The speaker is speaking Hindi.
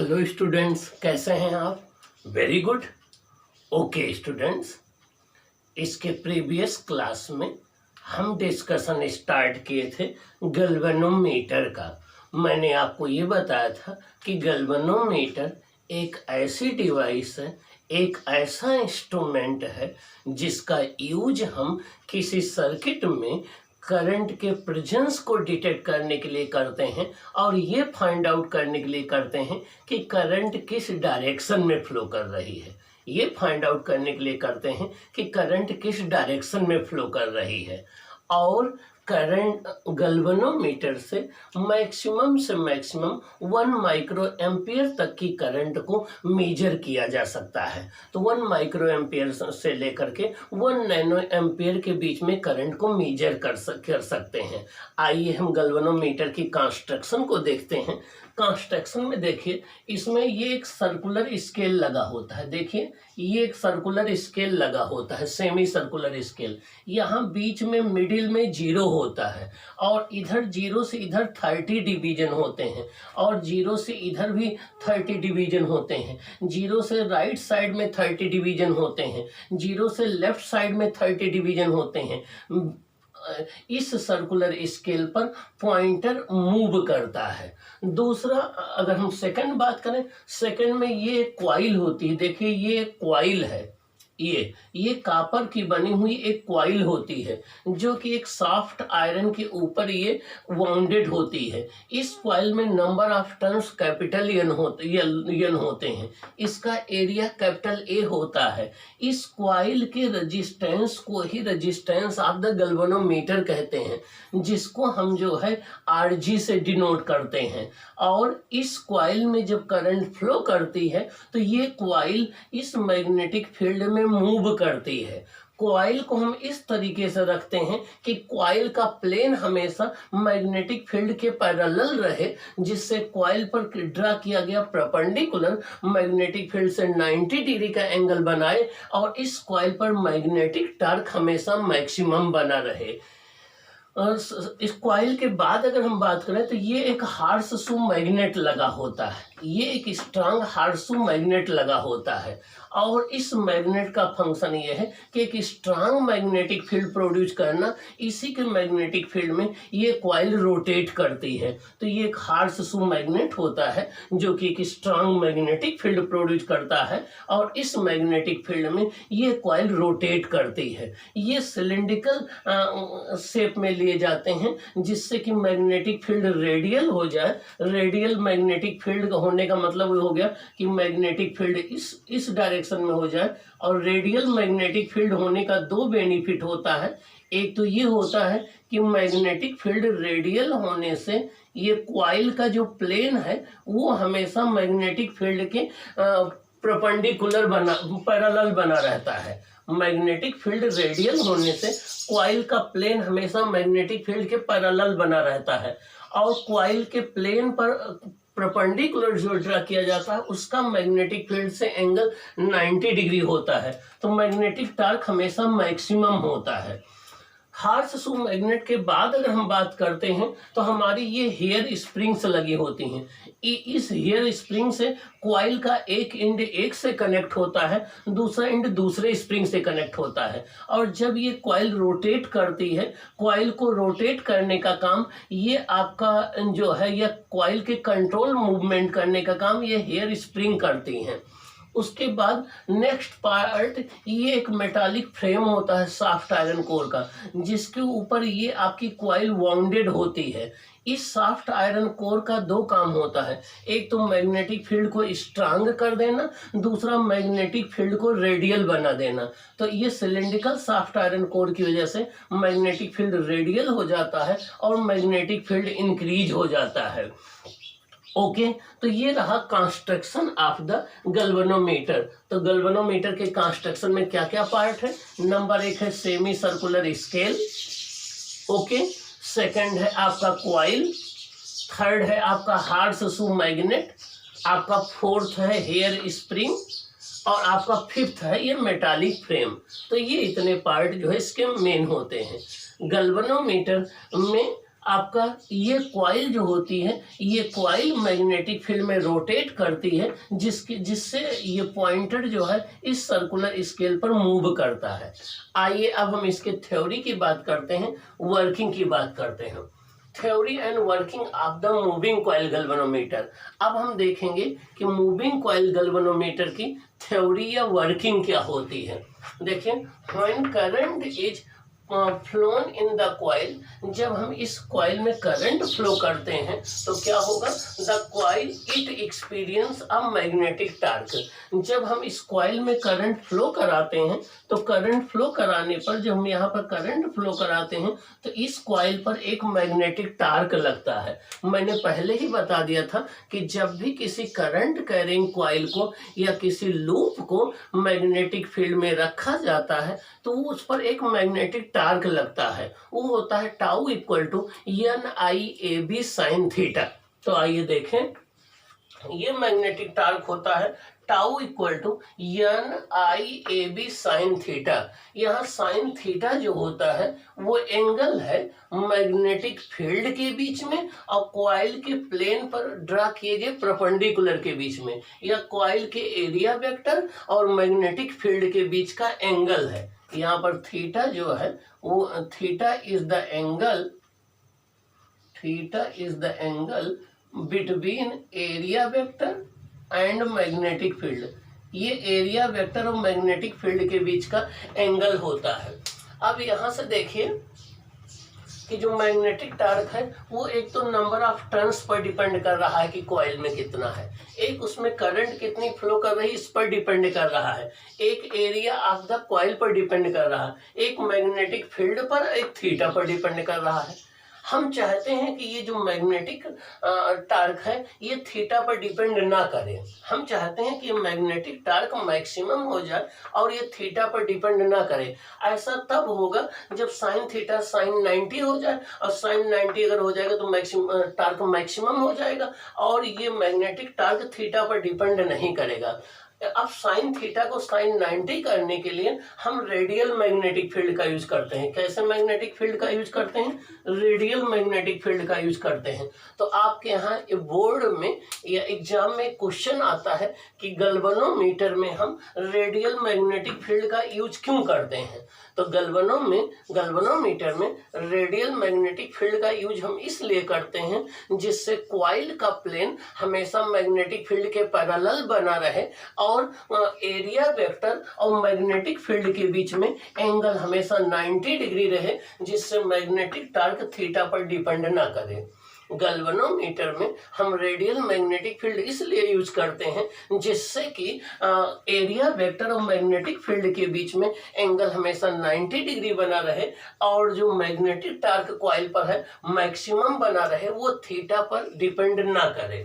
हेलो स्टूडेंट्स, कैसे हैं आप? Very good. ओके स्टूडेंट्स, इसके प्रीवियस क्लास में हम डिस्कशन स्टार्ट किए थे गैल्वेनोमीटर का। मैंने आपको ये बताया था कि गैल्वेनोमीटर एक ऐसी डिवाइस है, एक ऐसा इंस्ट्रूमेंट है जिसका यूज हम किसी सर्किट में करंट के प्रेजेंस को डिटेक्ट करने के लिए करते हैं और ये फाइंड आउट करने के लिए करते हैं कि करंट किस डायरेक्शन में फ्लो कर रही है। ये फाइंड आउट करने के लिए करते हैं कि करंट किस डायरेक्शन में फ्लो कर रही है। और करंट गैल्वेनोमीटर से मैक्सिमम 1 माइक्रो एम्पियर तक की करंट को मेजर किया जा सकता है। तो 1 माइक्रो एम्पियर से लेकर के 1 नैनो एम्पियर के बीच में करंट को मेजर कर सकते हैं। आइए हम गैल्वेनोमीटर की कंस्ट्रक्शन को देखते हैं। कंस्ट्रक्शन में देखिए, इसमें ये एक सर्कुलर स्केल लगा होता है। देखिए, ये एक सर्कुलर स्केल लगा होता है, सेमी सर्कुलर स्केल। यहाँ बीच में मिडिल में 0 होता है और इधर 0 से इधर 30 डिवीजन होते हैं और 0 से इधर भी 30 डिवीजन होते हैं। 0 से राइट साइड में 30 डिवीजन होते हैं, 0 से लेफ्ट साइड में 30 डिवीजन होते हैं। इस सर्कुलर स्केल पर पॉइंटर मूव करता है। दूसरा, अगर हम सेकंड बात करें, सेकंड में ये कॉइल होती है। देखिए, ये कॉइल है, ये कापर की बनी हुई एक कॉइल होती है जो कि एक सॉफ्ट आयरन के ऊपर ये वाउंडेड होती है। इस कॉइल में number of turns capital N होते हैं। इसका एरिया कैपिटल ए होता है। इस कॉइल के रेजिस्टेंस को ही रेजिस्टेंस ऑफ द गैल्वेनोमीटर कहते हैं, जिसको हम जो है आरजी से डिनोट करते हैं। और इस कॉइल में जब करंट फ्लो करती है तो ये कॉइल इस मैग्नेटिक फील्ड में मूव करती है। कॉइल को हम इस तरीके से रखते हैं कि कॉइल का प्लेन हमेशा मैग्नेटिक फील्ड के पैरेलल रहे, जिससे कॉइल पर ड्रा किया गया परपेंडिकुलर मैग्नेटिक फील्ड से 90 डिग्री का एंगल बनाए और इस कॉइल पर मैग्नेटिक टॉर्क हमेशा मैक्सिमम बना रहे। इस कॉइल के बाद अगर हम बात करें तो ये एक हार्सशू मैग्नेट लगा होता है। ये एक स्ट्रांग हार्सशू मैग्नेट लगा होता है और इस मैग्नेट का फंक्शन ये है कि एक स्ट्रांग मैग्नेटिक फील्ड प्रोड्यूस करना। इसी के मैग्नेटिक फील्ड में ये कॉइल रोटेट करती है। तो ये एक हार्सशू मैग्नेट होता है जो कि एक स्ट्रांग मैग्नेटिक फील्ड प्रोड्यूस करता है और इस मैग्नेटिक फील्ड में ये कॉइल रोटेट करती है। ये सिलिंड्रिकल शेप में लिए जाते हैं जिससे कि मैग्नेटिक फील्ड रेडियल हो जाए। रेडियल मैग्नेटिक फील्ड होने का मतलब ये हो गया कि मैग्नेटिक फील्ड इस डायरेक्शन में हो जाए। और रेडियल मैग्नेटिक फील्ड होने का 2 बेनिफिट होता है। एक तो ये होता है कि मैग्नेटिक फील्ड रेडियल होने से ये कॉइल का जो प्लेन है वो हमेशा मैग्नेटिक फील्ड के परपेंडिकुलर पैरेलल बना रहता है। मैग्नेटिक फील्ड रेडियल होने से कॉइल का प्लेन हमेशा मैग्नेटिक फील्ड के पैरेलल बना रहता है और कॉइल के प्लेन पर परपेंडिकुलर जो ड्रा किया जाता है उसका मैग्नेटिक फील्ड से एंगल 90 डिग्री होता है। तो मैग्नेटिक टॉर्क हमेशा मैक्सिमम होता है। हार्सशू मैग्नेट के बाद अगर हम बात करते हैं तो हमारी ये हेयर स्प्रिंग्स लगी होती हैं। इस हेयर स्प्रिंग से कॉइल का एक एंड एक से कनेक्ट होता है, दूसरा एंड दूसरे स्प्रिंग से कनेक्ट होता है। और जब ये कॉइल रोटेट करती है, कॉइल को रोटेट करने का काम ये आपका जो है, यह कॉइल के कंट्रोल मूवमेंट करने का काम ये हेयर स्प्रिंग करती हैं। उसके बाद नेक्स्ट पार्ट, ये एक मेटालिक फ्रेम होता है सॉफ्ट आयरन कोर का, जिसके ऊपर ये आपकी कॉइल वाउंडेड होती है। इस सॉफ्ट आयरन कोर का 2 काम होता है। एक तो मैग्नेटिक फील्ड को स्ट्रांग कर देना, दूसरा मैग्नेटिक फील्ड को रेडियल बना देना। तो ये सिलिंड्रिकल सॉफ्ट आयरन कोर की वजह से मैग्नेटिक फील्ड रेडियल हो जाता है और मैग्नेटिक फील्ड इंक्रीज हो जाता है। ओके, तो ये रहा कंस्ट्रक्शन ऑफ द गैल्वेनोमीटर। तो गैल्वेनोमीटर के कंस्ट्रक्शन में क्या क्या पार्ट है? नंबर 1 है semi circular scale. Okay, second है आपका कॉइल, थर्ड है आपका हार्सशू मैग्नेट, आपका फोर्थ है हेयर स्प्रिंग और आपका फिफ्थ है ये मेटालिक फ्रेम। तो ये इतने पार्ट जो है इसके मेन होते हैं। गैल्वेनोमीटर में आपका ये कॉइल जो होती है, ये कॉइल मैग्नेटिक फील्ड में रोटेट करती है, जिससे ये पॉइंटर जो है इस सर्कुलर स्केल पर मूव करता है। आइए अब हम इसके थ्योरी की बात करते हैं, वर्किंग की बात करते हैं। Theory and working of the moving coil galvanometer. अब हम देखेंगे कि मूविंग कॉइल गैल्वेनोमीटर की थ्योरी या वर्किंग क्या होती है। देखिए, when current is flown in the coil, जब हम इस कॉइल में करंट फ्लो करते हैं तो क्या होगा, the coil it experience a magnetic torque. जब हम इस कॉइल में करंट फ्लो कराते हैं तो करंट फ्लो कराने पर, जब हम यहाँ पर करंट फ्लो कराते हैं तो इस कॉइल पर एक मैग्नेटिक टार्क लगता है। मैंने पहले ही बता दिया था कि जब भी किसी करंट कैरिंग कॉइल को या किसी लूप को मैग्नेटिक फील्ड में रखा जाता है तो उस पर एक मैग्नेटिक टार्क लगता है, वो होता है tau equal to NIAB sine theta. तो आइए देखें, ये मैग्नेटिक टार्क होता है tau equal to NIAB sine theta. यहाँ साइन थीटा जो होता है वो एंगल है मैग्नेटिक फील्ड के बीच में और कॉइल के प्लेन पर ड्रा किए गए परपेंडिकुलर के बीच में, या कॉइल के एरिया वेक्टर और मैग्नेटिक फील्ड के बीच का एंगल है। यहाँ पर थीटा जो है वो theta is the angle between area vector and magnetic field. ये एरिया वेक्टर और मैग्नेटिक फील्ड के बीच का एंगल होता है। अब यहाँ से देखिए कि जो मैग्नेटिक टार्क है वो एक तो number of turns per depend कर रहा है कि कॉइल में कितना है, एक उसमें करंट कितनी फ्लो कर रही है इस पर डिपेंड कर रहा है, एक एरिया ऑफ द कॉइल पर डिपेंड कर रहा है, एक मैग्नेटिक फील्ड पर, एक थीटा पर डिपेंड कर रहा है। हम चाहते हैं कि ये जो मैग्नेटिक टार्क है ये थीटा पर डिपेंड ना करे। हम चाहते हैं कि ये मैग्नेटिक टार्क मैक्सिमम हो जाए और ये थीटा पर डिपेंड ना करे। ऐसा तब होगा जब साइन थीटा साइन 90 हो जाए, और साइन 90 अगर हो जाएगा तो टार्क मैक्सिमम हो जाएगा और ये मैग्नेटिक टार्क थीटा पर डिपेंड नहीं करेगा। अब साइन थीटा को साइन 90 करने के लिए हम रेडियल मैग्नेटिक फील्ड का यूज करते हैं। कैसे मैग्नेटिक फील्ड का यूज करते हैं? रेडियल मैग्नेटिक फील्ड का यूज करते हैं। तो आपके यहाँ बोर्ड में या एग्जाम में क्वेश्चन आता है कि गैल्वेनोमीटर में हम रेडियल मैग्नेटिक फील्ड का यूज क्यों करते हैं। तो गैल्वेनोमीटर में रेडियल मैग्नेटिक फील्ड का यूज हम इसलिए करते हैं जिससे कॉइल का प्लेन हमेशा मैग्नेटिक फील्ड के पैरेलल बना रहे और एरिया वेक्टर और मैग्नेटिक फील्ड के बीच में एंगल हमेशा 90 डिग्री रहे, जिससे मैग्नेटिक टार्क थीटा पर डिपेंड ना करे। गैल्वेनोमीटर में हम रेडियल मैग्नेटिक फील्ड इसलिए यूज करते हैं जिससे कि एरिया वेक्टर और मैग्नेटिक फील्ड के बीच में एंगल हमेशा 90 डिग्री बना रहे और जो मैग्नेटिक टार्क कॉइल पर है मैक्सिमम बना रहे, वो थीटा पर डिपेंड ना करे।